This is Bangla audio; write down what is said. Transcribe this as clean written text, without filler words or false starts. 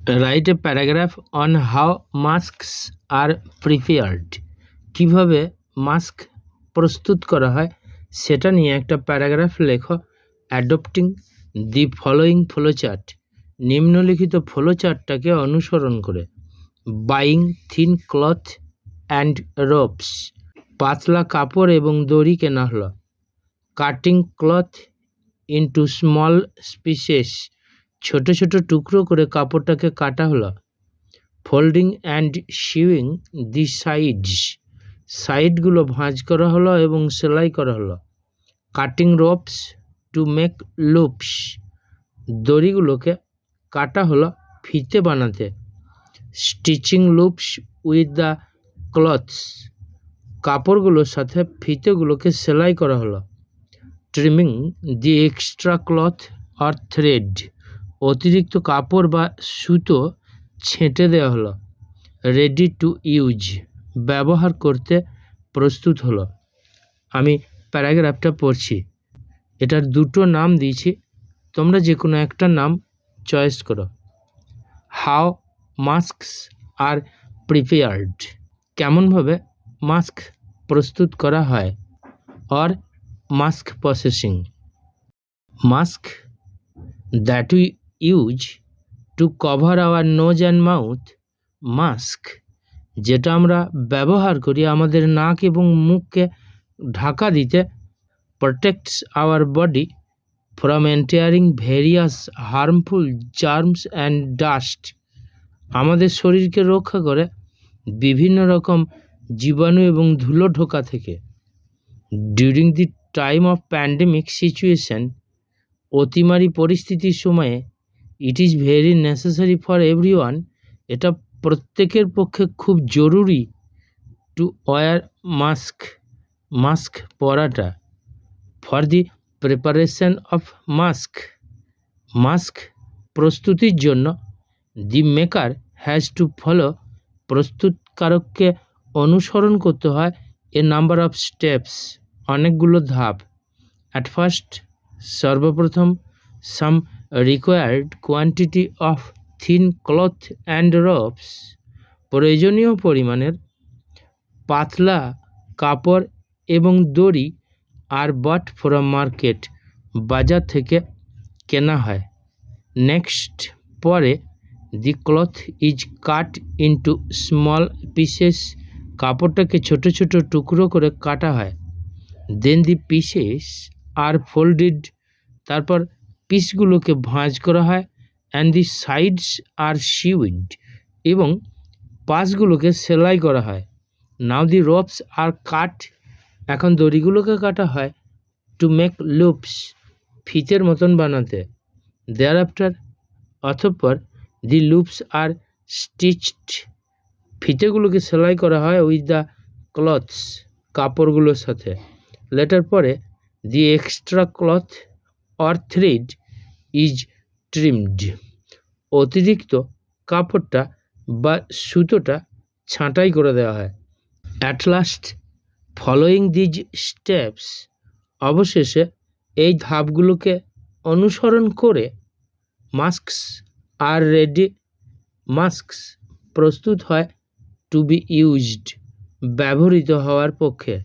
Right a paragraph on how masks are prepared. কীভাবে মাস্ক প্রস্তুত করা হয় সেটা নিয়ে একটা প্যারাগ্রাফ লেখো। অ্যাডপ্টিং দি ফলোয়িং ফ্লোচার্ট, নিম্নলিখিত ফ্লোচার্টটাকে অনুসরণ করে। Buying thin cloth and ropes, পাতলা কাপড় এবং দড়ি কেনা হলো। Cutting cloth into small pieces, ছোট ছোট টুকরো করে কাপড়টাকে কাটা হলো। Folding and sewing the sides, সাইডগুলো ভাঁজ করা হলো এবং সেলাই করা হলো। Cutting ropes to make loops, দড়িগুলোকে কাটা হলো ফিতে বানাতে। Stitching loops with the cloths, কাপড়গুলোর সাথে ফিতেগুলোকে সেলাই করা হলো। Trimming the extra cloth or thread, অতিরিক্ত কাপড় বা সুতো ছেঁটে দেওয়া হলো। রেডি টু ইউজ, ব্যবহার করতে প্রস্তুত হলো। আমি প্যারাগ্রাফটা পড়ছি, এটার দুটো নাম দিয়েছি, তোমরা যে কোনো একটা নাম চয়েস করো। হাউ মাস্কস আর প্রিপেয়ার্ড, কেমনভাবে মাস্ক প্রস্তুত করা হয়। Or mask processing, mask that we use to cover our nose and mouth, mask যেটা আমরা ব্যবহার করি আমাদের নাক এবং মুখকে ঢাকা দিতে। Protects our body from entering various harmful germs and dust, আমাদের শরীরকে রক্ষা করে বিভিন্ন রকম জীবাণু এবং ধুলো ঢোকা থেকে। During the time of pandemic situation, অতিমারি পরিস্থিতির সময়ে it is very necessary for everyone, এটা প্রত্যেকের পক্ষে খুব জরুরি টু ওয়ার মাস্ক, মাস্ক পরাটা। For the preparation of mask, mask প্রস্তুতির জন্য। The maker has to follow, প্রস্তুতকারককে অনুসরণ করতে হয়। এ নাম্বার অফ স্টেপস, অনেকগুলো ধাপ। অ্যাট ফার্স্ট, সর্বপ্রথম। Some required quantity of thin cloth and ropes, প্রয়োজনীয় পরিমাণের পাতলা কাপড় এবং দড়ি আর বট ফ্রম মার্কেট, বাজার থেকে কেনা হয়। নেক্সট, পরে the cloth is cut into small pieces, কাপড়টাকে ছোট ছোট টুকরো করে কাটা হয়। দেন দি পিসেস আর ফোল্ডেড, তারপর পিসগুলোকে ভাঁজ করা হয়। And the sides are sewed, এবং পাশগুলোকে সেলাই করা হয়। নাও দি রোপস আর কাট, এখন দড়িগুলোকে কাটা হয়। টু মেক লুপস, ফিতের মতন বানাতে। দেয়ার আফটার, অতঃপর দি লুপস আর স্টিচড, ফিতেগুলোকে সেলাই করা হয়। উইথ দ্য ক্লথস, কাপড়গুলোর সাথে। লেটার পরে the extra cloth or thread is trimmed, অতিরিক্ত কাপড়টা বা সুতোটা ছাঁটাই করে দেওয়া হয়। At last, following these steps, অবশেষে এই ধাপগুলোকে অনুসরণ করে মাস্কস আর রেডি, মাস্কস প্রস্তুত হয় টু বি ইউজড, ব্যবহৃত হওয়ার পক্ষে।